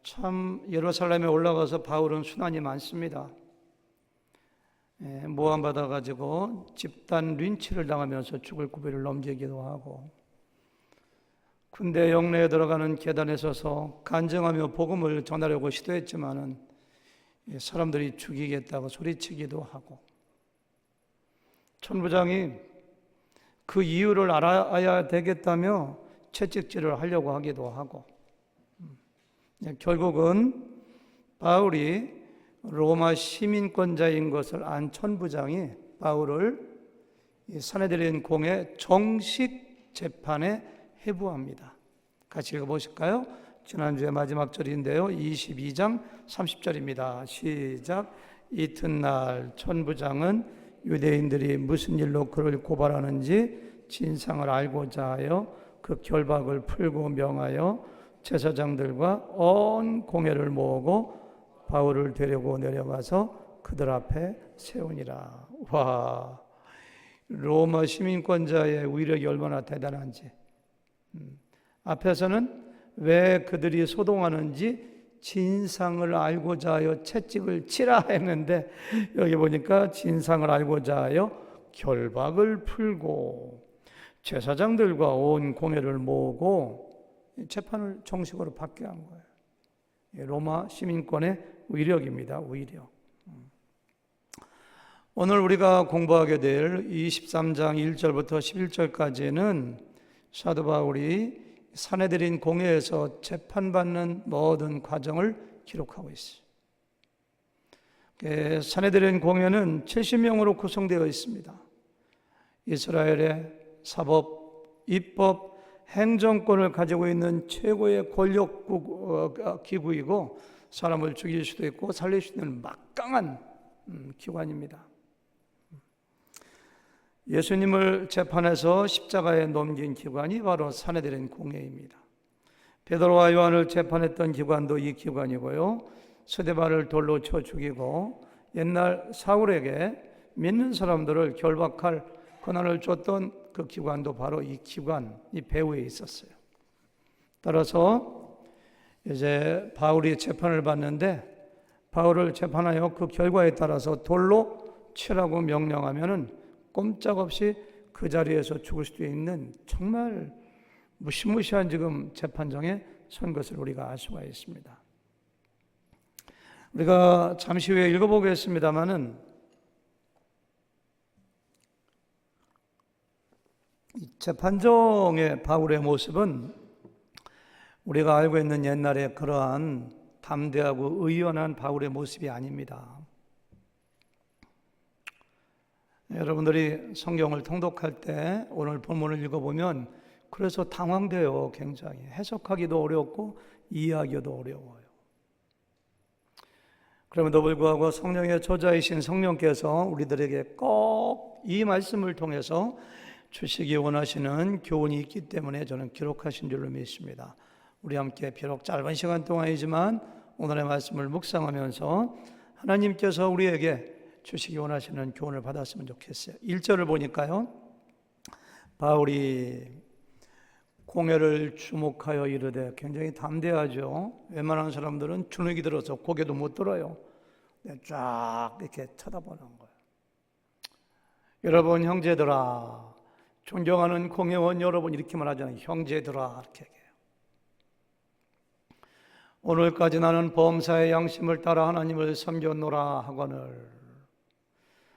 참 예루살렘에 올라가서 바울은 순환이 많습니다. 모함받아 가지고 집단 린치를 당하면서 죽을 고비를 넘기기도 하고, 군대 영내에 들어가는 계단에 서서 간증하며 복음을 전하려고 시도했지만은 사람들이 죽이겠다고 소리치기도 하고, 천부장이 그 이유를 알아야 되겠다며 채찍질을 하려고 하기도 하고, 결국은 바울이 로마 시민권자인 것을 안 천부장이 바울을 산헤드린 공회 정식 재판에 회부합니다. 같이 읽어보실까요? 지난주에 마지막 절인데요, 22장 30절입니다. 시작. 이튿날 천부장은 유대인들이 무슨 일로 그를 고발하는지 진상을 알고자 하여 그 결박을 풀고 명하여 제사장들과 온 공회를 모으고 바울을 데리고 내려가서 그들 앞에 세우니라. 와, 로마 시민권자의 위력이 얼마나 대단한지. 앞에서는 왜 그들이 소동하는지 진상을 알고자 하여 채찍을 치라 했는데, 여기 보니까 진상을 알고자 하여 결박을 풀고 제사장들과 온 공회를 모으고 재판을 정식으로 받게 한 거예요. 로마 시민권의 위력입니다. 위력. 오늘 우리가 공부하게 될 23장 1절부터 11절까지는 사도 바울이 산헤드린 공회에서 재판받는 모든 과정을 기록하고 있어요. 산헤드린 공회는 70명으로 구성되어 있습니다. 이스라엘의 사법, 입법, 행정권을 가지고 있는 최고의 권력 기구이고, 사람을 죽일 수도 있고 살릴 수 있는 막강한 기관입니다. 예수님을 재판해서 십자가에 넘긴 기관이 바로 산헤드린 공회입니다. 베드로와 요한을 재판했던 기관도 이 기관이고요, 스데반을 돌로 쳐 죽이고 옛날 사울에게 믿는 사람들을 결박할 권한을 줬던 그 기관도 바로 이 기관, 이 배후에 있었어요. 따라서 이제 바울이 재판을 받는데, 바울을 재판하여 그 결과에 따라서 돌로 치라고 명령하면은 꼼짝없이 그 자리에서 죽을 수도 있는 정말 무시무시한 지금 재판정에 선 것을 우리가 알 수가 있습니다. 우리가 잠시 후에 읽어보겠습니다마는 재판정의 바울의 모습은 우리가 알고 있는 옛날의 그러한 담대하고 의연한 바울의 모습이 아닙니다. 여러분들이 성경을 통독할 때 오늘 본문을 읽어보면 그래서 당황돼요. 굉장히 해석하기도 어렵고 이해하기도 어려워요. 그럼에도 불구하고 성령의 저자이신 성령께서 우리들에게 꼭 이 말씀을 통해서 주시기 원하시는 교훈이 있기 때문에 저는 기록하신 줄로 믿습니다. 우리 함께 비록 짧은 시간 동안이지만 오늘의 말씀을 묵상하면서 하나님께서 우리에게 주시기 원하시는 교훈을 받았으면 좋겠어요. 1절을 보니까요, 바울이 공회를 주목하여 이르되, 굉장히 담대하죠. 웬만한 사람들은 주눅이 들어서 고개도 못 들어요. 쫙 이렇게 쳐다보는 거예요. 여러분 형제들아, 존경하는 공회원 여러분, 이렇게만 하잖아요. 형제들아, 이렇게 얘기해요. 오늘까지 나는 범사의 양심을 따라 하나님을 섬겼노라 하거늘,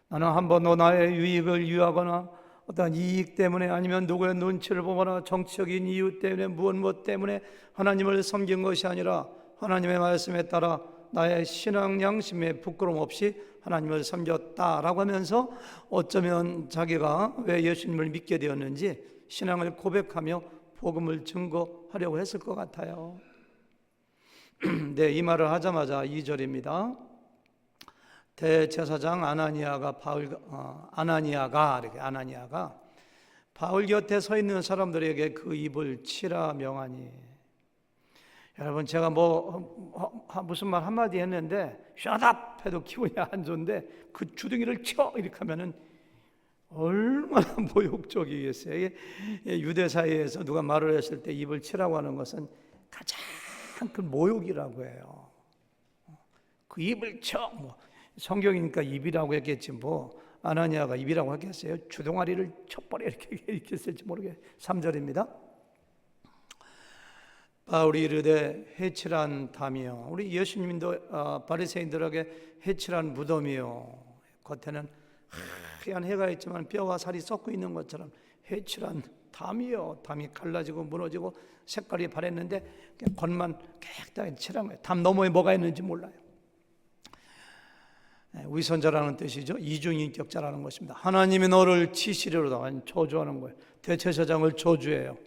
나는 한 번도 나의 유익을 위하거나 어떤 이익 때문에 아니면 누구의 눈치를 보거나 정치적인 이유 때문에 무엇 때문에 하나님을 섬긴 것이 아니라 하나님의 말씀에 따라 나의 신앙 양심에 부끄럼 없이 하나님을 섬겼다라고 하면서 어쩌면 자기가 왜 예수님을 믿게 되었는지 신앙을 고백하며 복음을 증거하려고 했을 것 같아요. 네, 이 말을 하자마자 2절입니다. 대제사장 아나니아가 바울 곁에 서 있는 사람들에게 그 입을 치라 명하니. 여러분, 제가 무슨 말 한마디 했는데 shut up 해도 기분이 안 좋은데 그 주둥이를 쳐 이렇게 하면은 얼마나 모욕적이겠어요. 유대 사회에서 누가 말을 했을 때 입을 치라고 하는 것은 가장 참 큰 모욕이라고 해요. 그 입을 쳐, 성경이니까 입이라고 했겠지 아나니아가 입이라고 하겠어요? 주둥아리를 쳐버려 이렇게 쓸지 모르게. 3절입니다. 바울이 이르되 해칠한 담이요, 우리 예수님도 바리새인들에게 해칠한 무덤이요, 겉에는 하얀 해가 있지만 뼈와 살이 섞여 있는 것처럼 해칠한 담이요, 담이 갈라지고 무너지고 색깔이 바랬는데 겉만 깨끗하게 칠한 거예요. 담 너머에 뭐가 있는지 몰라요. 위선자라는 뜻이죠. 이중인격자라는 것입니다. 하나님이 너를 치시리로다, 저주하는 거예요. 대제사장을 저주해요.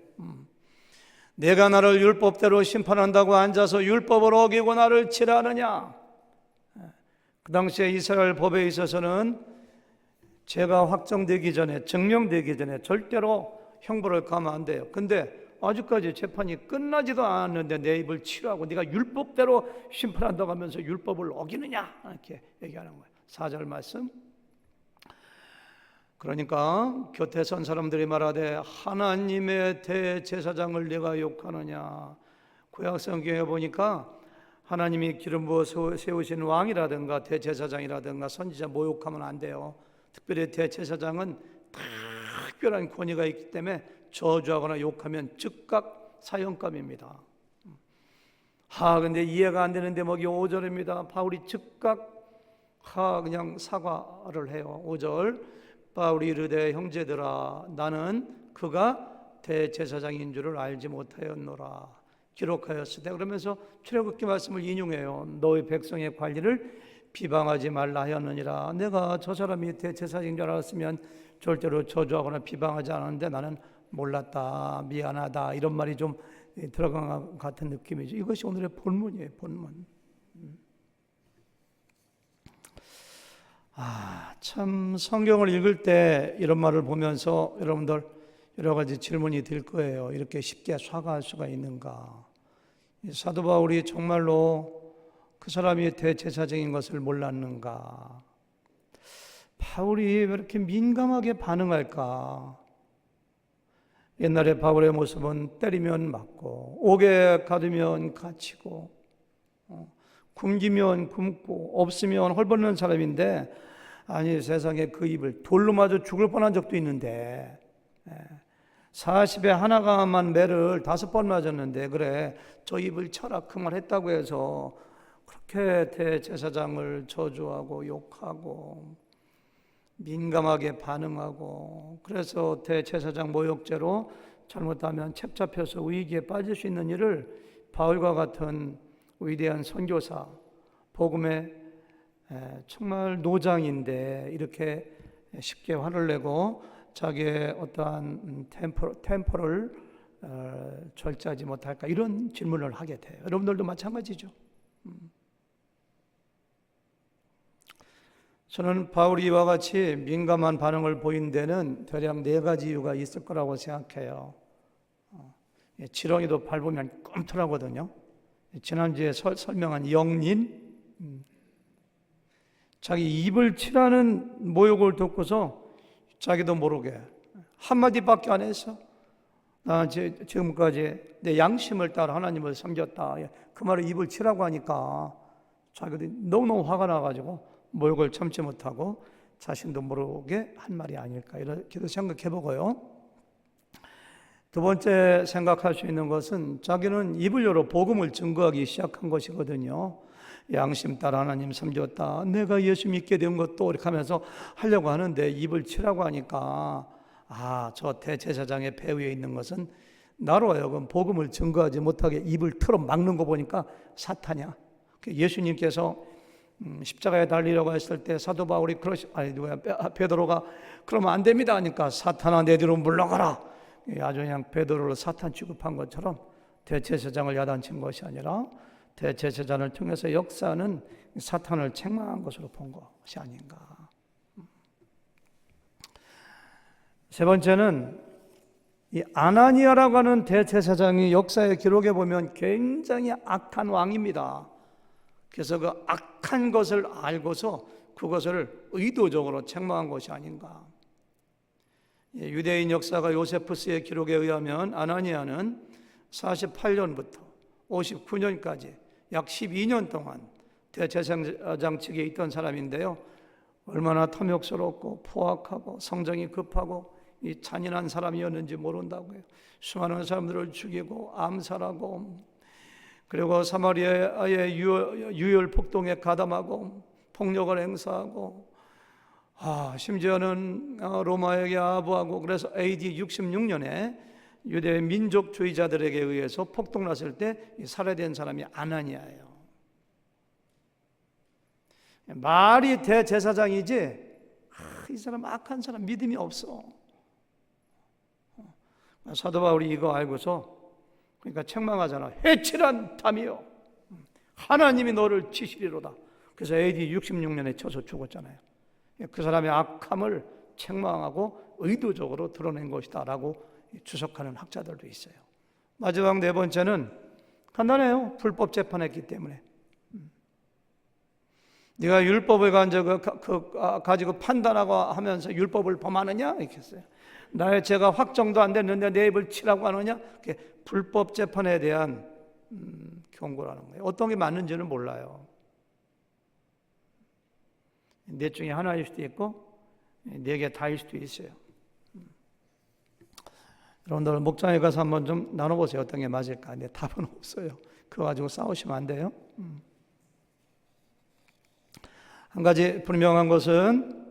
내가 나를 율법대로 심판한다고 앉아서 율법을 어기고 나를 치라느냐. 그 당시에 이스라엘 법에 있어서는 죄가 확정되기 전에, 증명되기 전에 절대로 형벌을 가면 안 돼요. 근데 아직까지 재판이 끝나지도 않았는데 내 입을 치라고, 네가 율법대로 심판한다고 하면서 율법을 어기느냐, 이렇게 얘기하는 거예요. 4절 말씀. 그러니까 곁에 선 사람들이 말하되 하나님의 대제사장을 네가 욕하느냐. 구약 성경에 보니까 하나님이 기름 부어 세우신 왕이라든가 대제사장이라든가 선지자 모욕하면 안 돼요. 특별히 대제사장은 특별한 권위가 있기 때문에 저주하거나 욕하면 즉각 사형감입니다. 근데 이해가 안 되는데 5절입니다. 바울이 즉각 그냥 사과를 해요. 5절. 바울이 이르되 형제들아, 나는 그가 대제사장인 줄을 알지 못하였노라. 기록하였으되, 그러면서 출애굽기 말씀을 인용해요. 너희 백성의 관리를 비방하지 말라 하였느니라. 내가 저 사람이 대제사장인 줄 알았으면 절대로 저주하거나 비방하지 않았는데 나는 몰랐다, 미안하다, 이런 말이 좀 들어간 것 같은 느낌이죠. 이것이 오늘의 본문이에요. 본문. 참 성경을 읽을 때 이런 말을 보면서 여러분들 여러 가지 질문이 들 거예요. 이렇게 쉽게 사과할 수가 있는가? 사도 바울이 정말로 그 사람이 대제사장인 것을 몰랐는가? 바울이 왜 이렇게 민감하게 반응할까? 옛날에 바울의 모습은 때리면 맞고, 옥에 가두면 갇히고, 굶기면 굶고, 없으면 헐벗는 사람인데, 아니 세상에 그 입을 돌로 맞아 죽을 뻔한 적도 있는데, 40에 하나가만 매를 5번 맞았는데, 그래 저 입을 쳐라 그 말 했다고 해서 그렇게 대제사장을 저주하고 욕하고 민감하게 반응하고, 그래서 대제사장 모욕죄로 잘못하면 책 잡혀서 위기에 빠질 수 있는 일을 바울과 같은 위대한 선교사, 복음의 정말 노장인데 이렇게 쉽게 화를 내고 자기의 어떠한 템포를 절제하지 못할까, 이런 질문을 하게 돼요. 여러분들도 마찬가지죠. 저는 바울이 이와 같이 민감한 반응을 보인 데는 대략 4가지 이유가 있을 거라고 생각해요. 지렁이도 밟으면 꼼틀하거든요. 지난주에 설명한 영린, 자기 입을 치라는 모욕을 듣고서 자기도 모르게 한마디밖에 안 했어. 나 지금까지 내 양심을 따라 하나님을 섬겼다. 그 말을 입을 치라고 하니까 자기도 너무너무 화가 나가지고 모욕을 참지 못하고 자신도 모르게 한 말이 아닐까, 이렇게도 생각해 보고요. 두 번째 생각할 수 있는 것은 자기는 입을 열어 복음을 증거하기 시작한 것이거든요. 양심 따라 하나님 섬겼다, 내가 예수 믿게 된 것도, 이렇게 하면서 하려고 하는데 입을 치라고 하니까 저 대제사장의 배 위에 있는 것은 나로 하여금 복음을 증거하지 못하게 입을 틀어 막는 거 보니까 사탄이야. 예수님께서 십자가에 달리려고 했을 때 사도 바울이 베드로가 그러면 안 됩니다 하니까 사탄아 내 뒤로 물러가라, 아주 그냥 베드로를 사탄 취급한 것처럼 대제사장을 야단친 것이 아니라 대제사장을 통해서 역사는 사탄을 책망한 것으로 본 것이 아닌가. 세 번째는 이 아나니아라고 하는 대제사장이 역사의 기록에 보면 굉장히 악한 왕입니다. 그래서 그 악한 것을 알고서 그것을 의도적으로 책망한 것이 아닌가. 유대인 역사가 요세푸스의 기록에 의하면 아나니아는 48년부터 59년까지 약 12년 동안 대제사장 측에 있던 사람인데요. 얼마나 탐욕스럽고 포악하고 성정이 급하고 이 잔인한 사람이었는지 모른다고요. 수많은 사람들을 죽이고 암살하고, 그리고 사마리아의 유혈 폭동에 가담하고 폭력을 행사하고, 심지어는 로마에게 아부하고, 그래서 AD 66년에 유대 민족주의자들에게 의해서 폭동 났을 때 살해된 사람이 아나니아예요. 말이 대제사장이지 이 사람 악한 사람, 믿음이 없어. 사도 바울이 이거 알고서 그러니까 책망하잖아. 해칠한 담이요, 하나님이 너를 치시리로다. 그래서 AD 66년에 쳐서 죽었잖아요. 그 사람의 악함을 책망하고 의도적으로 드러낸 것이다 라고 주석하는 학자들도 있어요. 마지막 네 번째는 간단해요. 불법 재판했기 때문에. 네가 율법을 가지고 판단하고 하면서 율법을 범하느냐? 이렇게 했어요. 나의 죄가 확정도 안 됐는데 내 입을 치라고 하느냐? 불법 재판에 대한 경고라는 거예요. 어떤 게 맞는지는 몰라요. 넷 중에 하나일 수도 있고 네 개 다일 수도 있어요. 여러분들 목장에 가서 한번 좀 나눠보세요. 어떤 게 맞을까? 근데 답은 없어요. 그거 가지고 싸우시면 안 돼요. 한 가지 분명한 것은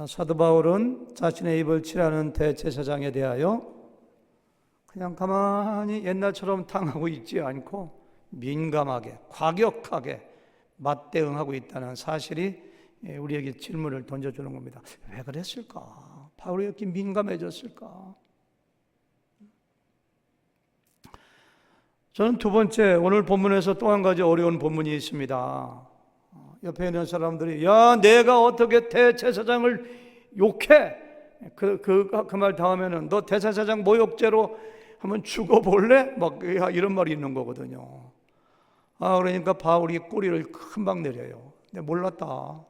사도 바울은 자신의 입을 치라는 대제사장에 대하여 그냥 가만히 옛날처럼 당하고 있지 않고 민감하게, 과격하게 맞대응하고 있다는 사실이 우리에게 질문을 던져주는 겁니다. 왜 그랬을까? 바울이 이렇게 민감해졌을까? 저는 두 번째, 오늘 본문에서 또 한 가지 어려운 본문이 있습니다. 옆에 있는 사람들이 야, 내가 어떻게 대제사장을 욕해? 그 말 다음에는 너 대제사장 모욕죄로 한번 죽어볼래? 막 이런 말이 있는 거거든요. 그러니까 바울이 꼬리를 금방 내려요. 근데 몰랐다.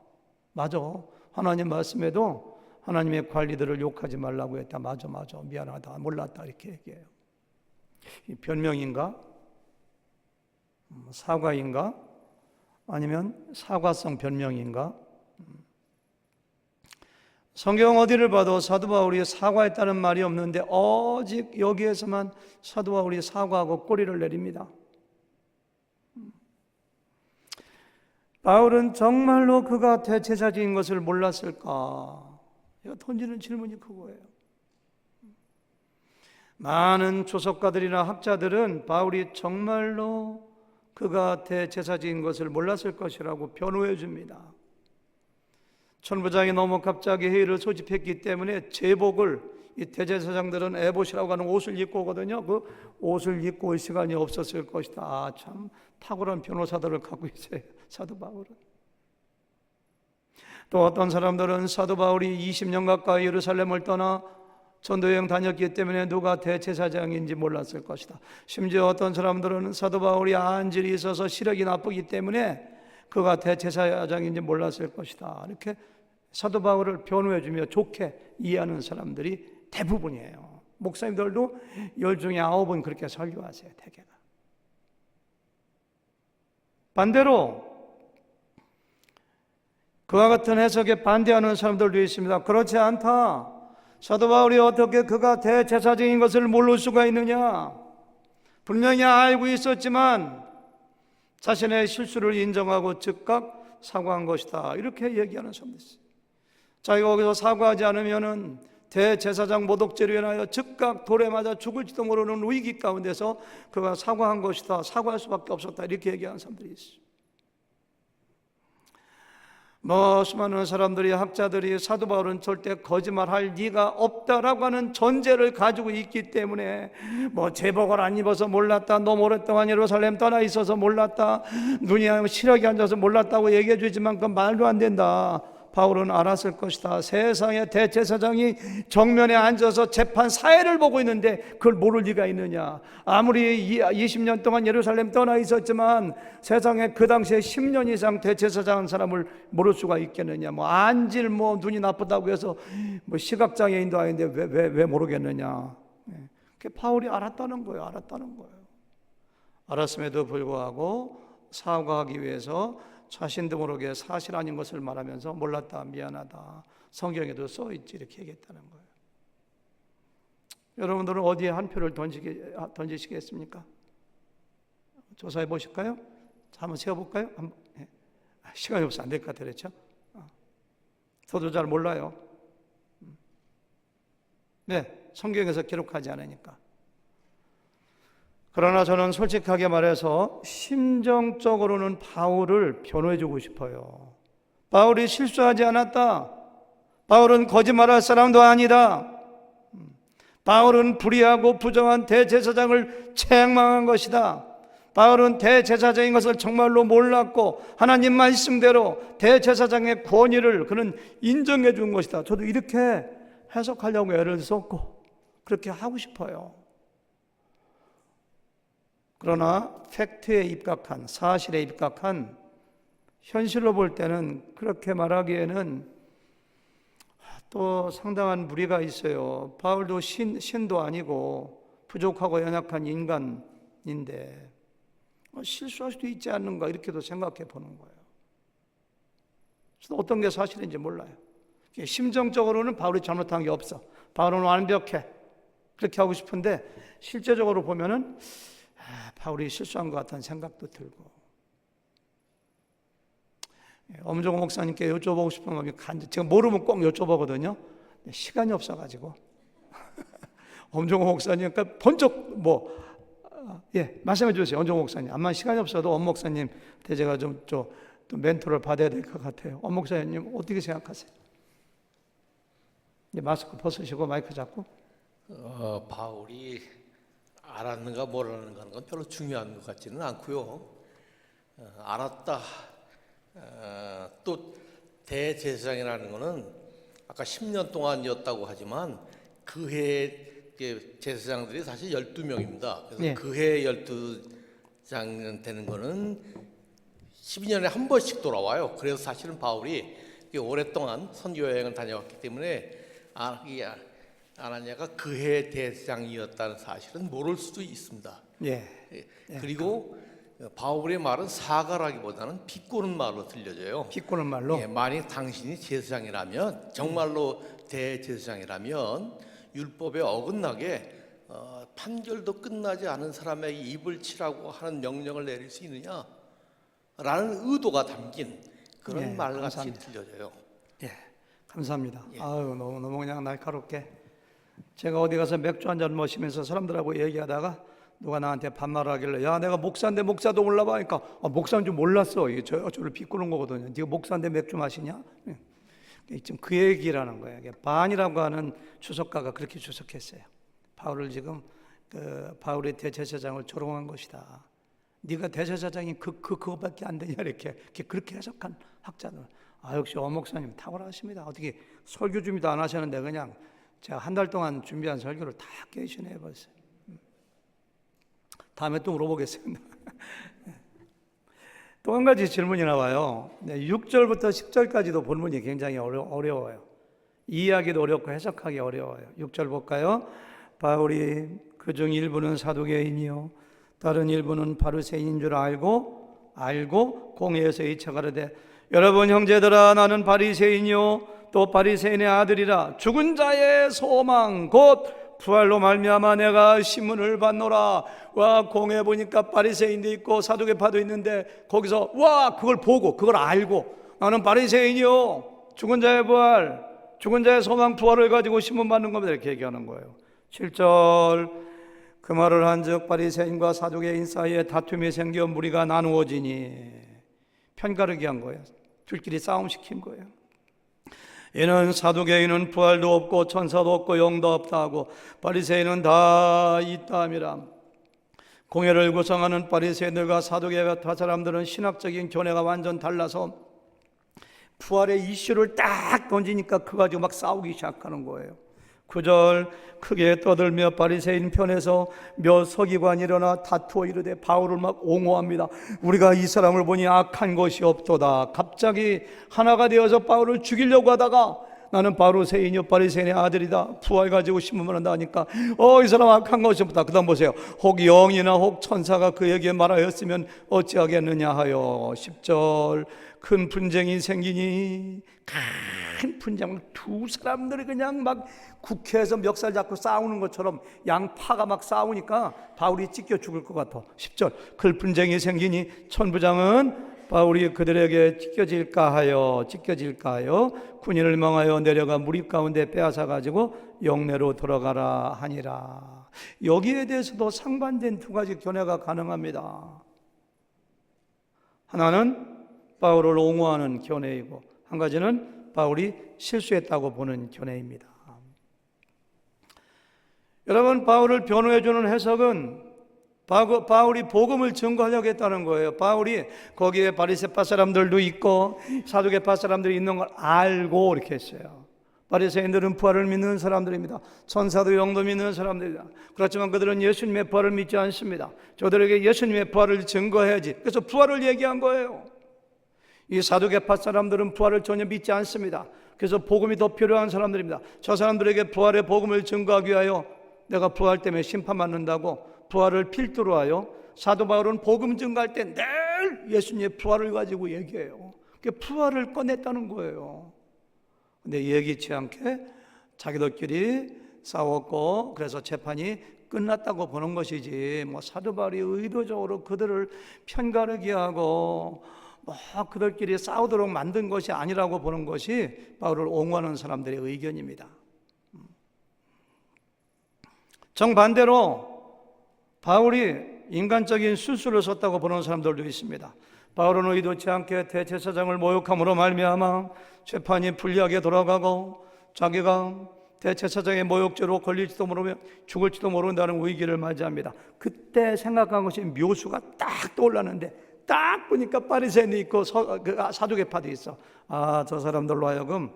맞아. 하나님 말씀에도 하나님의 관리들을 욕하지 말라고 했다. 맞아. 미안하다. 몰랐다. 이렇게 얘기해요. 변명인가? 사과인가? 아니면 사과성 변명인가? 성경 어디를 봐도 사도 바울이 사과했다는 말이 없는데 오직 여기에서만 사도 바울이 사과하고 꼬리를 내립니다. 바울은 정말로 그가 대제사장인 것을 몰랐을까? 제가 던지는 질문이 그거예요. 많은 조석가들이나 학자들은 바울이 정말로 그가 대제사장인 것을 몰랐을 것이라고 변호해 줍니다. 천부장이 너무 갑자기 회의를 소집했기 때문에 제복을, 이 대제사장들은 에봇이라고 하는 옷을 입고 오거든요. 그 옷을 입고 올 시간이 없었을 것이다. 참 탁월한 변호사들을 갖고 있어요, 사도 바울은. 또 어떤 사람들은 사도 바울이 20년 가까이 예루살렘을 떠나 전도여행 다녔기 때문에 누가 대제사장인지 몰랐을 것이다. 심지어 어떤 사람들은 사도 바울이 안질이 있어서 시력이 나쁘기 때문에 그가 대제사장인지 몰랐을 것이다. 이렇게 사도 바울을 변호해주며 좋게 이해하는 사람들이 대부분이에요. 목사님들도 10 중에 9은 그렇게 설교하세요, 대개가. 반대로 그와 같은 해석에 반대하는 사람들도 있습니다. 그렇지 않다. 사도 바울이 어떻게 그가 대제사장인 것을 모를 수가 있느냐? 분명히 알고 있었지만 자신의 실수를 인정하고 즉각 사과한 것이다. 이렇게 얘기하는 사람도 있어요. 자기가 거기서 사과하지 않으면은 대제사장 모독죄로 인하여 즉각 돌에 맞아 죽을지도 모르는 위기 가운데서 그가 사과한 것이다. 사과할 수밖에 없었다. 이렇게 얘기하는 사람들이 있어요. 수많은 사람들이, 학자들이 사도 바울은 절대 거짓말할 리가 없다라고 하는 전제를 가지고 있기 때문에 제복을 안 입어서 몰랐다, 너 오랫동안 예루살렘 떠나 있어서 몰랐다, 눈이 시력이 안 좋아서 몰랐다고 얘기해 주지만 그건 말도 안 된다. 바울은 알았을 것이다. 세상의 대제사장이 정면에 앉아서 재판 사회를 보고 있는데 그걸 모를 리가 있느냐. 아무리 20년 동안 예루살렘 떠나 있었지만 세상에 그 당시에 10년 이상 대제사장 한 사람을 모를 수가 있겠느냐. 안질 눈이 나쁘다고 해서 시각장애인도 아닌데 왜 모르겠느냐. 그게 바울이 알았다는 거예요. 알았음에도 불구하고 사과하기 위해서 자신도 모르게 사실 아닌 것을 말하면서 몰랐다, 미안하다, 성경에도 써있지 이렇게 얘기했다는 거예요. 여러분들은 어디에 한 표를 던지시겠습니까? 조사해 보실까요? 한번 세어볼까요? 시간이 없어 안 될 것 같아요. 그렇죠? 저도 잘 몰라요. 네, 성경에서 기록하지 않으니까. 그러나 저는 솔직하게 말해서 심정적으로는 바울을 변호해주고 싶어요. 바울이 실수하지 않았다. 바울은 거짓말할 사람도 아니다. 바울은 불의하고 부정한 대제사장을 책망한 것이다. 바울은 대제사장인 것을 정말로 몰랐고 하나님 말씀대로 대제사장의 권위를 그는 인정해 준 것이다. 저도 이렇게 해석하려고 애를 썼고 그렇게 하고 싶어요. 그러나 팩트에 입각한, 사실에 입각한 현실로 볼 때는 그렇게 말하기에는 또 상당한 무리가 있어요. 바울도 신도 아니고 부족하고 연약한 인간인데 실수할 수도 있지 않는가 이렇게도 생각해 보는 거예요. 어떤 게 사실인지 몰라요. 심정적으로는 바울이 잘못한 게 없어. 바울은 완벽해. 그렇게 하고 싶은데 실제적으로 보면은 바울이 실수한 것 같다는 생각도 들고. 엄종호 목사님께 여쭤보고 싶은 마음이 제가 모르면 꼭 여쭤보거든요. 시간이 없어가지고. 엄종호 목사님, 그러니까 번쩍 말씀해 주세요. 엄종호 목사님. 암만 시간이 없어도 엄 목사님한테 제가 좀 멘토를 받아야 될 것 같아요. 엄 목사님 어떻게 생각하세요? 마스크 벗으시고 마이크 잡고. 바울이 알았는가 모르는가 하는 건 별로 중요한 것 같지는 않고요. 알았다. 또 대제사장이라는 것은 아까 10년 동안이었다고 하지만 그 해 제사장들이 사실 12명입니다. 그래서 예. 그 해 12장 되는 거는 12년에 한 번씩 돌아와요. 그래서 사실은 바울이 오랫동안 선교 여행을 다녀왔기 때문에 아나니아가 그 해 대제사장이었다는 사실은 모를 수도 있습니다. 예. 그리고 바울의 말은 사과라기보다는 비꼬는 말로 들려져요. 비꼬는 말로. 만약 당신이 제사장이라면 정말로 대제사장이라면 율법에 어긋나게 판결도 끝나지 않은 사람의 입을 치라고 하는 명령을 내릴 수 있느냐라는 의도가 담긴 그런 말같이 감사합니다. 들려져요. 예, 감사합니다. 아유, 너무 그냥 날카롭게. 제가 어디 가서 맥주 한잔 마시면서 사람들하고 얘기하다가 누가 나한테 반말하길래 야 내가 목사인데 목사도 몰라봐 하니까 목사인 줄 몰랐어. 이게 저를 비꼬는 거거든요. 네가 목사인데 맥주 마시냐? 지금 그 얘기라는 거예요. 반이라고 하는 주석가가 그렇게 주석했어요. 바울을 지금 바울의 대제사장을 조롱한 것이다. 네가 대제사장이 그거밖에 안 되냐 이렇게 그렇게 해석한 학자들. 역시 엄 목사님 탁월하십니다. 어떻게 설교 준비도 안 하셨는데 그냥 제가 한 달 동안 준비한 설교를 다 깨시네 버렸어요. 다음에 또 물어보겠습니다. 또 한 가지 질문이 나와요. 6절부터 10절까지도 본문이 굉장히 어려워요. 이해하기도 어렵고 해석하기 어려워요. 6절 볼까요? 바울이 그중 일부는 사두개인이요 다른 일부는 바리새인인 줄 알고 공회에서 이쳐가르되 여러분 형제들아 나는 바리새인이요 또 바리새인의 아들이라 죽은 자의 소망 곧 부활로 말미암아 내가 신문을 받노라. 와 공회 보니까 바리새인도 있고 사두개파도 있는데 거기서 와 그걸 보고 그걸 알고 나는 바리새인이요 죽은 자의 부활 죽은 자의 소망 부활을 가지고 신문 받는 겁니다 이렇게 얘기하는 거예요. 7절 그 말을 한즉 바리새인과 사두개인 사이에 다툼이 생겨 무리가 나누어지니 편가르기 한 거예요. 둘끼리 싸움시킨 거예요. 이는 사두개인은 부활도 없고 천사도 없고 영도 없다 하고 바리새인은 다 있다 함이라. 공회를 구성하는 바리새인들과 사두개파 사람들은 신학적인 견해가 완전 달라서 부활의 이슈를 딱 던지니까 그거 가지고 막 싸우기 시작하는 거예요. 9절 크게 떠들며 바리새인 편에서 몇 서기관이 일어나 다투어 이르되 바울을 막 옹호합니다. 우리가 이 사람을 보니 악한 것이 없도다. 갑자기 하나가 되어서 바울을 죽이려고 하다가 나는 바리새인이요 바리새인의 아들이다. 부활 가지고 신문을 한다니까 이 사람 악한 것이다. 그 다음 보세요. 혹 영이나 혹 천사가 그에게 말하였으면 어찌하겠느냐 하여 10절 큰 분쟁이 생기니 큰 분쟁 두 사람들이 그냥 막 국회에서 멱살 잡고 싸우는 것처럼 양파가 막 싸우니까 바울이 찢겨 죽을 것 같아. 10절 큰 분쟁이 생기니 천부장은 바울이 그들에게 찢겨질까 하여 군인을 명하여 내려가 무리 가운데 빼앗아 가지고 영내로 들어가라 하니라. 여기에 대해서도 상반된 두 가지 견해가 가능합니다. 하나는 바울을 옹호하는 견해이고 한 가지는 바울이 실수했다고 보는 견해입니다. 여러분, 바울을 변호해주는 해석은 바울이 복음을 증거하려고 했다는 거예요. 바울이 거기에 바리새파 사람들도 있고 사두개파 사람들이 있는 걸 알고 이렇게 했어요. 바리새인들은 부활을 믿는 사람들입니다. 천사도 영도 믿는 사람들입니다. 그렇지만 그들은 예수님의 부활을 믿지 않습니다. 저들에게 예수님의 부활을 증거해야지. 그래서 부활을 얘기한 거예요. 이 사두개파 사람들은 부활을 전혀 믿지 않습니다. 그래서 복음이 더 필요한 사람들입니다. 저 사람들에게 부활의 복음을 증거하기 위하여 내가 부활 때문에 심판받는다고 부활을 필두로 하여 사도 바울은 복음 증거할 때 늘 예수님의 부활을 가지고 얘기해요. 부활을 꺼냈다는 거예요. 근데 예기치 않게 자기들끼리 싸웠고 그래서 재판이 끝났다고 보는 것이지 사도 바울이 의도적으로 그들을 편가르게 하고 그들끼리 싸우도록 만든 것이 아니라고 보는 것이 바울을 옹호하는 사람들의 의견입니다. 정반대로 바울이 인간적인 술수를 썼다고 보는 사람들도 있습니다. 바울은 의도치 않게 대제사장을 모욕함으로 말미암아 재판이 불리하게 돌아가고 자기가 대제사장의 모욕죄로 걸릴지도 모르며 죽을지도 모른다는 위기를 맞이합니다. 그때 생각한 것이 묘수가 딱 떠올랐는데 딱 보니까 바리새인도 있고 사두개파도 있어. 저 사람들로 하여금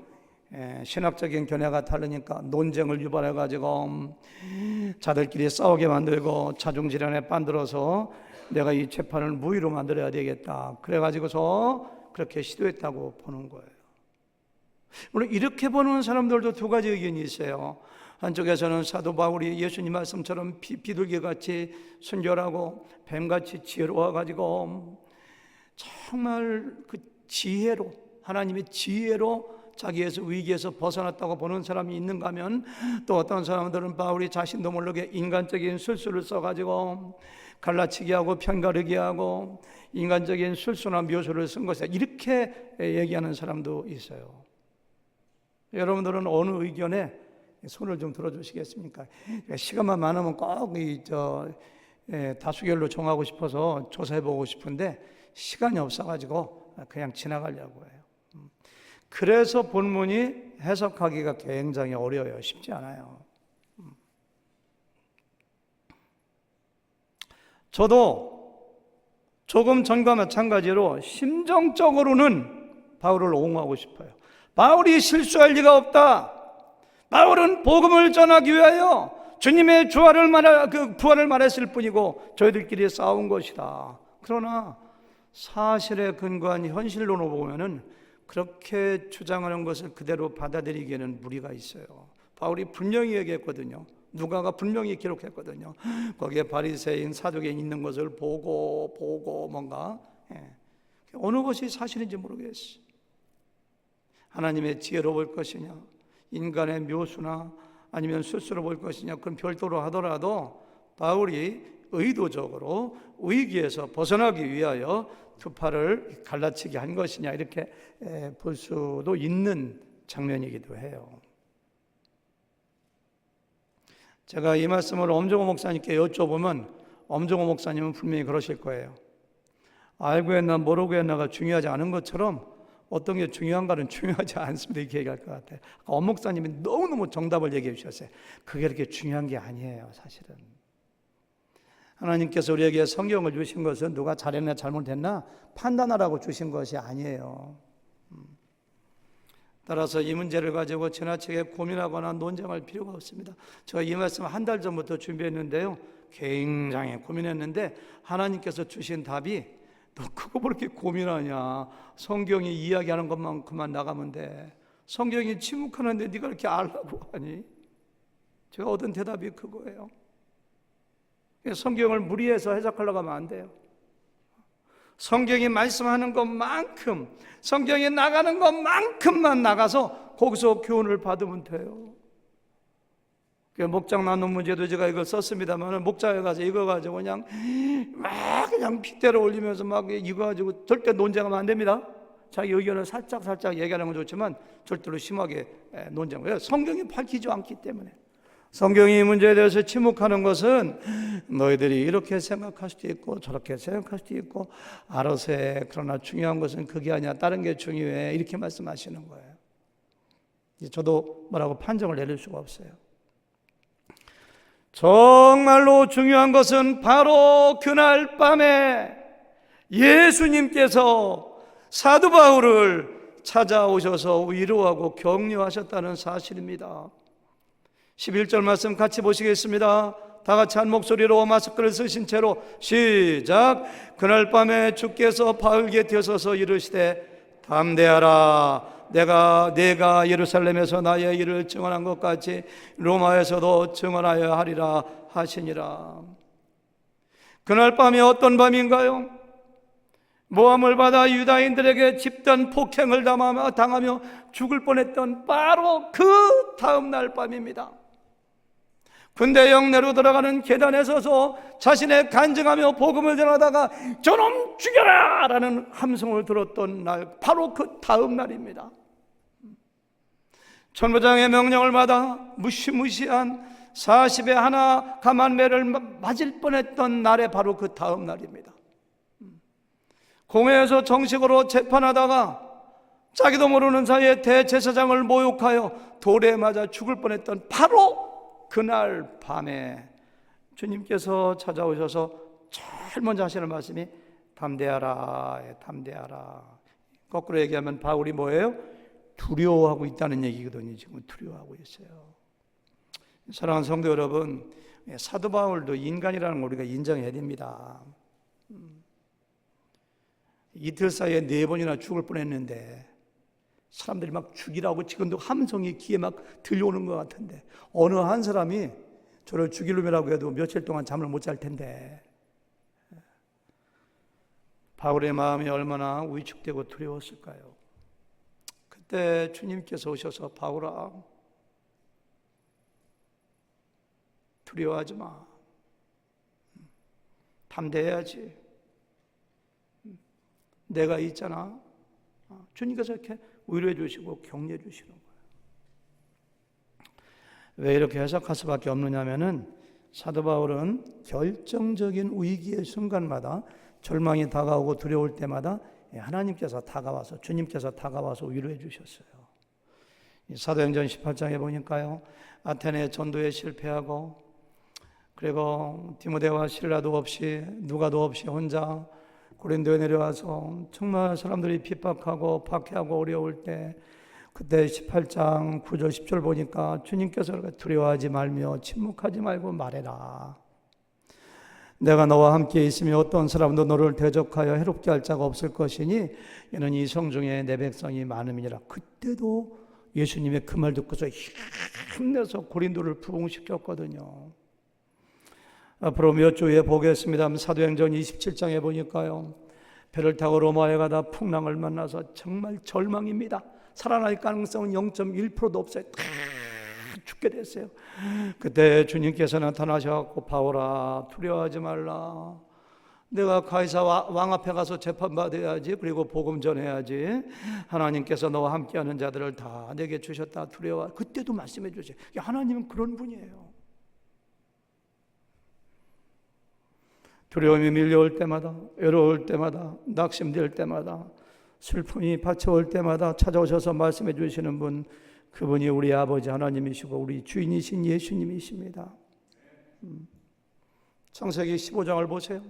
신학적인 견해가 다르니까 논쟁을 유발해가지고 자들끼리 싸우게 만들고 자중질환에 빠들어서 내가 이 재판을 무위로 만들어야 되겠다. 그래가지고서 그렇게 시도했다고 보는 거예요. 물론 이렇게 보는 사람들도 두 가지 의견이 있어요. 한쪽에서는 사도 바울이 예수님 말씀처럼 비둘기같이 순결하고 뱀같이 지혜로워가지고 정말 그 지혜로 하나님의 지혜로 자기에서 위기에서 벗어났다고 보는 사람이 있는가 하면 또 어떤 사람들은 바울이 자신도 모르게 인간적인 술수를 써가지고 갈라치기 하고 편가르기 하고 인간적인 술수나 묘수를 쓴 것이다 이렇게 얘기하는 사람도 있어요. 여러분들은 어느 의견에 손을 좀 들어주시겠습니까? 시간만 많으면 꼭 다수결로 정하고 싶어서 조사해보고 싶은데 시간이 없어가지고 그냥 지나가려고 해요. 그래서 본문이 해석하기가 굉장히 어려워요. 쉽지 않아요. 저도 조금 전과 마찬가지로 심정적으로는 바울을 옹호하고 싶어요. 바울이 실수할 리가 없다. 바울은 복음을 전하기 위하여 주님의 부활을 말했을 뿐이고 저희들끼리 싸운 것이다. 그러나 사실에 근거한 현실론으로 보면은 그렇게 주장하는 것을 그대로 받아들이기에는 무리가 있어요. 바울이 분명히 얘기했거든요. 누가가 분명히 기록했거든요. 거기에 바리새인 사두개인 있는 것을 보고 뭔가 어느 것이 사실인지 모르겠어요. 하나님의 지혜로 볼 것이냐 인간의 묘수나 아니면 술수로 볼 것이냐 그건 별도로 하더라도 바울이 의도적으로 위기에서 벗어나기 위하여 두 팔을 갈라치게 한 것이냐 이렇게 볼 수도 있는 장면이기도 해요. 제가 이 말씀을 엄정호 목사님께 여쭤보면 엄정호 목사님은 분명히 그러실 거예요. 알고 했나 모르고 했나가 중요하지 않은 것처럼 어떤 게 중요한가는 중요하지 않습니다 이렇게 얘기할 것 같아요. 엄 목사님이 너무너무 정답을 얘기해 주셨어요. 그게 그렇게 중요한 게 아니에요. 사실은 하나님께서 우리에게 성경을 주신 것은 누가 잘했나 잘못했나 판단하라고 주신 것이 아니에요. 따라서 이 문제를 가지고 지나치게 고민하거나 논쟁할 필요가 없습니다. 제가 이 말씀을 한 달 전부터 준비했는데요. 굉장히 고민했는데 하나님께서 주신 답이 너 그거 뭐 이렇게 고민하냐. 성경이 이야기하는 것만큼만 나가면 돼. 성경이 침묵하는데 네가 이렇게 알라고 하니? 제가 얻은 대답이 그거예요. 성경을 무리해서 해석하려고 하면 안 돼요. 성경이 말씀하는 것만큼, 성경이 나가는 것만큼만 나가서 거기서 교훈을 받으면 돼요. 목장 나눔 문제도 제가 이걸 썼습니다만, 목장에 가서 이거 가지고 그냥 핏대로 올리면서 막 이거 가지고 절대 논쟁하면 안 됩니다. 자기 의견을 살짝 얘기하는 건 좋지만 절대로 심하게 논쟁을. 성경이 밝히지 않기 때문에. 성경이 이 문제에 대해서 침묵하는 것은 너희들이 이렇게 생각할 수도 있고 저렇게 생각할 수도 있고 알아서 해. 그러나 중요한 것은 그게 아니야. 다른 게 중요해. 이렇게 말씀하시는 거예요. 저도 뭐라고 판정을 내릴 수가 없어요. 정말로 중요한 것은 바로 그날 밤에 예수님께서 사도 바울을 찾아오셔서 위로하고 격려하셨다는 사실입니다. 11절 말씀 같이 보시겠습니다. 다 같이 한 목소리로 마스크를 쓰신 채로 시작. 그날 밤에 주께서 바울 곁에 서서 이르시되 담대하라. 내가 예루살렘에서 나의 일을 증언한 것 같이 로마에서도 증언하여 하리라 하시니라. 그날 밤이 어떤 밤인가요? 모함을 받아 유다인들에게 집단 폭행을 당하며 죽을 뻔했던 바로 그 다음 날 밤입니다. 군대 영내로 들어가는 계단에 서서 자신의 간증하며 복음을 전하다가 저놈 죽여라! 라는 함성을 들었던 날, 바로 그 다음 날입니다. 천부장의 명령을 받아 무시무시한 40에 하나 가만매를 맞을 뻔했던 날에 바로 그 다음 날입니다. 공회에서 정식으로 재판하다가 자기도 모르는 사이에 대제사장을 모욕하여 돌에 맞아 죽을 뻔했던 바로 그날 밤에 주님께서 찾아오셔서 제일 먼저 하시는 말씀이 담대하라, 담대하라. 거꾸로 얘기하면 바울이 뭐예요? 두려워하고 있다는 얘기거든요. 지금 두려워하고 있어요. 사랑하는 성도 여러분, 사도 바울도 인간이라는 걸 우리가 인정해야 됩니다. 이틀 사이에 4번이나 죽을 뻔했는데 사람들이 막 죽이라고 지금도 함성이 귀에 막 들려오는 것 같은데 어느 한 사람이 저를 죽일 놈이라고 해도 며칠 동안 잠을 못 잘 텐데 바울의 마음이 얼마나 위축되고 두려웠을까요? 그때 주님께서 오셔서 바울아, 두려워하지 마. 담대해야지. 내가 있잖아. 주님께서 이렇게 위로해 주시고 격려해 주시는 거예요. 왜 이렇게 해석할 수밖에 없느냐면은 사도 바울은 결정적인 위기의 순간마다 절망이 다가오고 두려울 때마다 하나님께서 다가와서 주님께서 다가와서 위로해 주셨어요. 사도행전 18장에 보니까요, 아테네 전도에 실패하고 그리고 디모데와 실라도 없이 누가도 없이 혼자 고린도에 내려와서 정말 사람들이 핍박하고 박해하고 어려울 때 그때 18장 9절 10절 보니까 주님께서 두려워하지 말며 침묵하지 말고 말해라. 내가 너와 함께 있으며 어떤 사람도 너를 대적하여 해롭게 할 자가 없을 것이니 이는 이 성중에 내 백성이 많음이니라. 그때도 예수님의 그 말 듣고서 힘내서 고린도를 부흥시켰거든요. 앞으로 몇 주 후에 보겠습니다. 사도행전 27장에 보니까요, 배를 타고 로마에 가다 풍랑을 만나서 정말 절망입니다. 살아날 가능성은 0.1%도 없어요. 다 죽게 됐어요. 그때 주님께서 나타나셔서 바울아, 두려워하지 말라. 내가 가이사 왕 앞에 가서 재판받아야지. 그리고 복음 전해야지. 하나님께서 너와 함께하는 자들을 다 내게 주셨다. 두려워. 그때도 말씀해 주세요. 하나님은 그런 분이에요. 두려움이 밀려올 때마다, 외로울 때마다, 낙심될 때마다, 슬픔이 받쳐올 때마다 찾아오셔서 말씀해 주시는 분, 그분이 우리 아버지 하나님이시고 우리 주인이신 예수님이십니다. 창세기 15장을 보세요.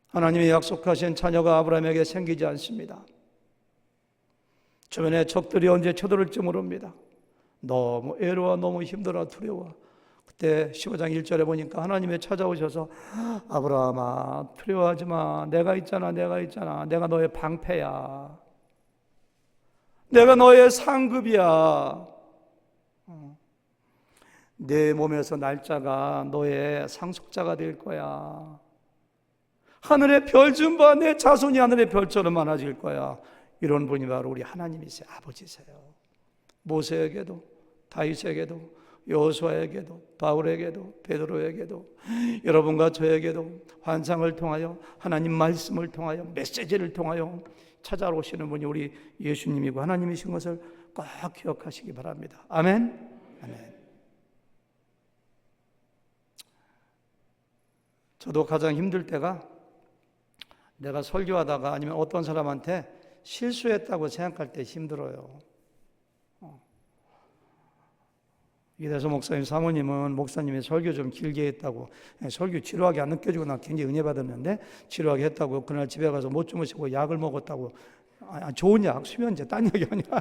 하나님이 약속하신 자녀가 아브라함에게 생기지 않습니다. 주변에 적들이 언제 쳐들을지 모릅니다. 너무 애로워, 너무 힘들어, 두려워. 그때 15장 1절에 보니까 하나님이 찾아오셔서 아브라함아, 두려워하지 마. 내가 있잖아. 내가 너의 방패야. 내가 너의 상급이야. 내 몸에서 날짜가 너의 상속자가 될 거야. 하늘의 별 좀 봐. 내 자손이 하늘의 별처럼 많아질 거야. 이런 분이 바로 우리 하나님이세요. 아버지세요. 모세에게도, 다윗에게도, 여호수아에게도, 바울에게도, 베드로에게도, 여러분과 저에게도 환상을 통하여, 하나님 말씀을 통하여, 메시지를 통하여 찾아오시는 분이 우리 예수님이고 하나님이신 것을 꼭 기억하시기 바랍니다. 아멘. 아멘. 저도 가장 힘들 때가 내가 설교하다가 아니면 어떤 사람한테 실수했다고 생각할 때 힘들어요. 이대서 목사님 사모님은 목사님이 설교 좀 길게 했다고, 설교 지루하게 안 느껴지고 나 굉장히 은혜 받았는데 지루하게 했다고 그날 집에 가서 못 주무시고 약을 먹었다고. 좋은 약, 수면제, 딴 약이 아니라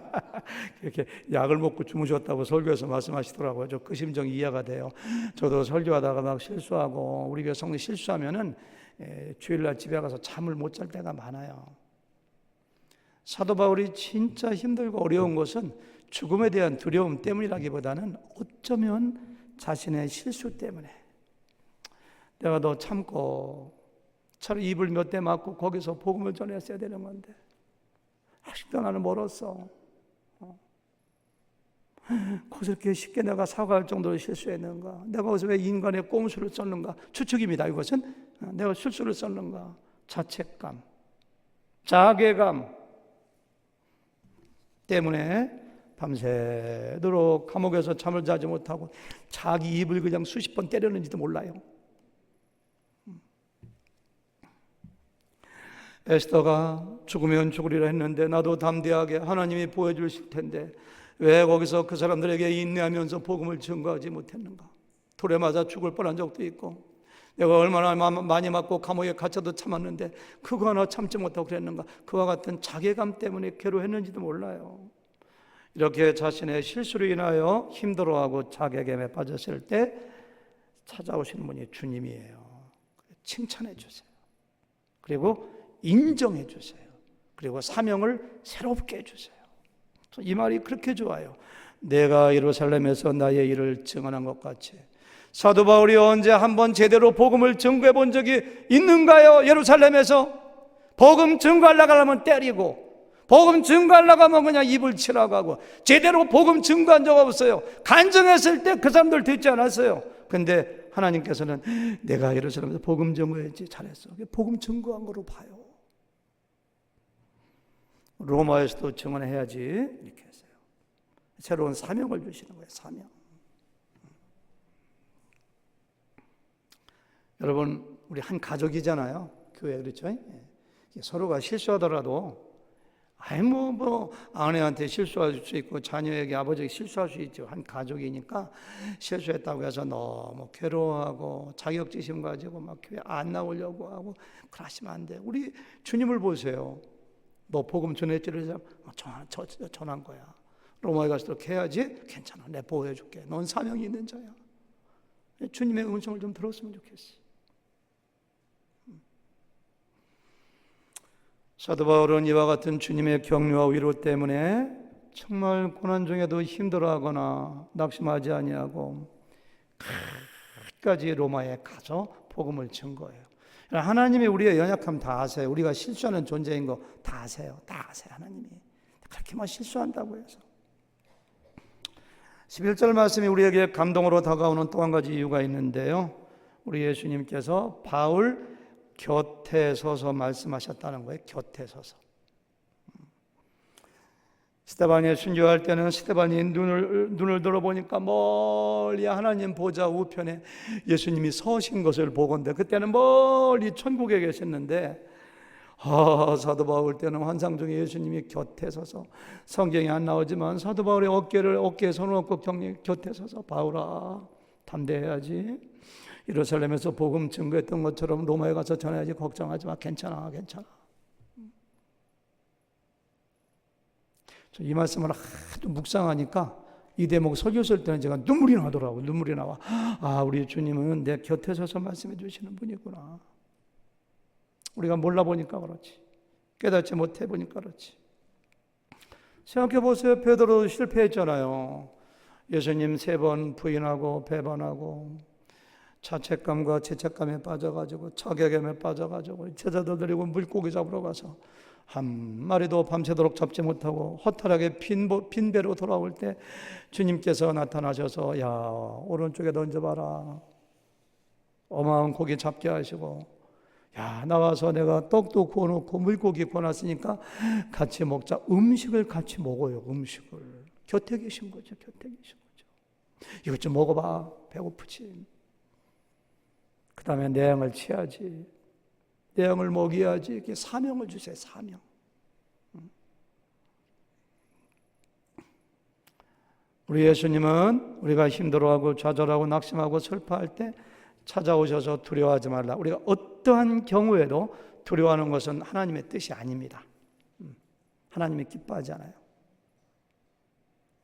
이렇게 약을 먹고 주무셨다고 설교에서 말씀하시더라고요. 저 그 심정이 이해가 돼요. 저도 설교하다가 막 실수하고, 우리 교회 성도 실수하면은 주일날 집에 가서 잠을 못 잘 때가 많아요. 사도 바울이 진짜 힘들고 어려운 것은 죽음에 대한 두려움 때문이라기보다는 어쩌면 자신의 실수 때문에, 내가 너 참고 차라리 입을 몇 대 맞고 거기서 복음을 전했어야 되는 건데 아직도 나는 멀었어. 거기서 이렇게 쉽게 내가 사과할 정도로 실수했는가? 내가 거기서 왜 인간의 꼼수를 썼는가? 추측입니다. 이것은 내가 실수를 썼는가? 자책감, 자괴감 때문에 밤새도록 감옥에서 잠을 자지 못하고 자기 입을 그냥 수십 번 때렸는지도 몰라요. 에스더가 죽으면 죽으리라 했는데 나도 담대하게 하나님이 보여주실 텐데 왜 거기서 그 사람들에게 인내하면서 복음을 증거하지 못했는가? 돌에 맞아 죽을 뻔한 적도 있고, 내가 얼마나 많이 맞고 감옥에 갇혀도 참았는데 그거 하나 참지 못하고 그랬는가? 그와 같은 자괴감 때문에 괴로웠는지도 몰라요. 이렇게 자신의 실수로 인하여 힘들어하고 자괴감에 빠졌을 때 찾아오시는 분이 주님이에요. 칭찬해 주세요. 그리고 인정해 주세요. 그리고 사명을 새롭게 해주세요. 이 말이 그렇게 좋아요. 내가 예루살렘에서 나의 일을 증언한 것 같이. 사도 바울이 언제 한번 제대로 복음을 증거해 본 적이 있는가요? 예루살렘에서 복음 증거하려고 하면 때리고, 복음 증거하려고 하면 그냥 입을 치라고 하고, 제대로 복음 증거한 적 없어요. 간증했을 때 그 사람들 듣지 않았어요. 근데 하나님께서는 내가 예루살렘에서 복음 증거했지, 잘했어. 복음 증거한 거로 봐요. 로마에서도 증언해야지 이렇게 했어요. 새로운 사명을 주시는 거예요. 사명. 여러분, 우리 한 가족이잖아요. 교회, 그렇죠? 서로가 실수하더라도 아내한테 실수할 수 있고 자녀에게, 아버지에게 실수할 수 있죠. 한 가족이니까 실수했다고 해서 너무 괴로워하고 자격지심 가지고 막 교회 안 나오려고 하고 그러시면 안 돼요. 우리 주님을 보세요. 너 복음 전했지를 전한 거야. 로마에 가서 그렇게 해야지. 괜찮아, 내 보호해줄게. 넌 사명이 있는 자야. 주님의 음성을 좀 들었으면 좋겠어. 사도 바울은 이와 같은 주님의 격려와 위로 때문에 정말 고난 중에도 힘들어하거나 낙심하지 아니하고 끝까지 로마에 가서 복음을 증거해요. 하나님이 우리의 연약함 다 아세요. 우리가 실수하는 존재인 거 다 아세요. 다 아세요. 하나님이 그렇게만 실수한다고 해서. 11절 말씀이 우리에게 감동으로 다가오는 또 한 가지 이유가 있는데요, 우리 예수님께서 바울 곁에 서서 말씀하셨다는 거예요. 곁에 서서. 스데반이 순교할 때는 스데반이 눈을 들어보니까 멀리 하나님 보좌 우편에 예수님이 서신 것을 보건대, 그때는 멀리 천국에 계셨는데, 사도 바울 때는 환상 중에 예수님이 곁에 서서, 성경에 안 나오지만 사도 바울의 어깨에 손을 얹고 곁에 서서, 바울아 담대해야지, 예루살렘에서 복음 증거했던 것처럼 로마에 가서 전해야지, 걱정하지 마, 괜찮아. 이 말씀을 하도 묵상하니까 이 대목 설교 쓸 때는 제가 눈물이 나더라고요. 눈물이 나와. 우리 주님은 내 곁에 서서 말씀해 주시는 분이구나. 우리가 몰라보니까 그렇지, 깨닫지 못해 보니까 그렇지. 생각해 보세요. 베드로 실패했잖아요. 예수님 3번 부인하고 배반하고 자책감과 죄책감에 빠져가지고 자괴감에 빠져가지고 제자들 데리고 물고기 잡으러 가서 한 마리도 밤새도록 잡지 못하고 허탈하게 빈 배로 돌아올 때 주님께서 나타나셔서 야, 오른쪽에 던져봐라. 어마어마한 고기 잡게 하시고, 야, 나와서 내가 떡도 구워놓고 물고기 구워놨으니까 같이 먹자. 음식을 같이 먹어요. 음식을 곁에 계신 거죠. 곁에 계신 거죠. 이것 좀 먹어봐. 배고프지. 그 다음에 내 양을 취하지. 내 양을 먹여야지. 이렇게 사명을 주세요. 사명. 우리 예수님은 우리가 힘들어하고 좌절하고 낙심하고 슬퍼할 때 찾아오셔서 두려워하지 말라. 우리가 어떠한 경우에도 두려워하는 것은 하나님의 뜻이 아닙니다. 하나님이 기뻐하지 않아요.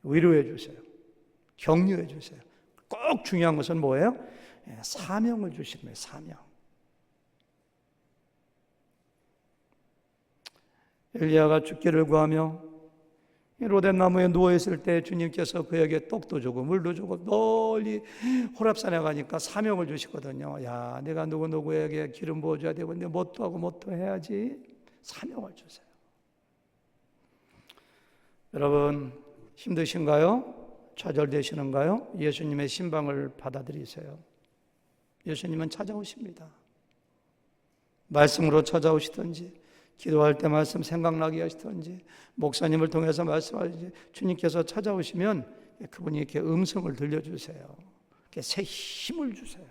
위로해 주세요. 격려해 주세요. 꼭 중요한 것은 뭐예요? 사명을 주시는 거예요. 사명. 엘리야가 죽기를 구하며 로뎀 나무에 누워있을 때 주님께서 그에게 떡도 주고 물도 주고 멀리 호랍산에 가니까 사명을 주시거든요. 야, 내가 누구누구에게 기름 부어줘야 되고 근데 뭣도 하고 뭣도 해야지. 사명을 주세요. 여러분 힘드신가요? 좌절되시는가요? 예수님의 신방을 받아들이세요. 예수님은 찾아오십니다. 말씀으로 찾아오시든지 기도할 때 말씀 생각나게 하시든지 목사님을 통해서 말씀하시든지 주님께서 찾아오시면 그분이 이렇게 음성을 들려주세요. 이렇게 새 힘을 주세요.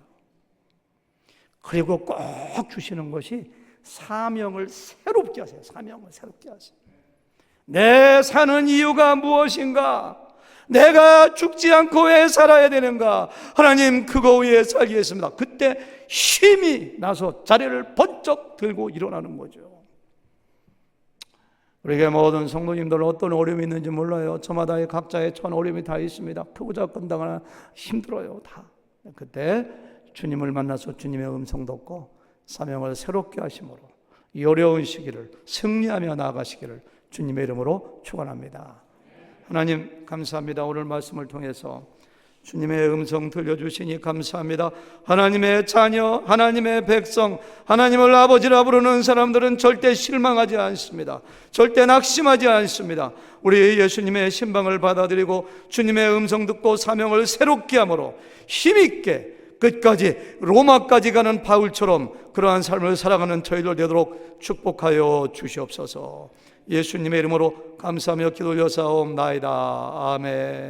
그리고 꼭 주시는 것이 사명을 새롭게 하세요. 사명을 새롭게 하세요. 내 사는 이유가 무엇인가? 내가 죽지 않고 왜 살아야 되는가? 하나님 그거 위해 살겠습니다. 그때 힘이 나서 자리를 번쩍 들고 일어나는 거죠. 우리에게 모든 성도님들은 어떤 어려움이 있는지 몰라요. 저마다의 각자의 전 어려움이 다 있습니다. 크고 작은 당하나 힘들어요. 다. 그때 주님을 만나서 주님의 음성 듣고 사명을 새롭게 하심으로 이 어려운 시기를 승리하며 나아가시기를 주님의 이름으로 축원합니다. 하나님 감사합니다. 오늘 말씀을 통해서 주님의 음성 들려주시니 감사합니다. 하나님의 자녀, 하나님의 백성, 하나님을 아버지라 부르는 사람들은 절대 실망하지 않습니다. 절대 낙심하지 않습니다. 우리 예수님의 신방을 받아들이고 주님의 음성 듣고 사명을 새롭게 함으로 힘있게 끝까지 로마까지 가는 바울처럼 그러한 삶을 살아가는 저희들 되도록 축복하여 주시옵소서. 예수님의 이름으로 감사하며 기도 올려사옵나이다. 아멘.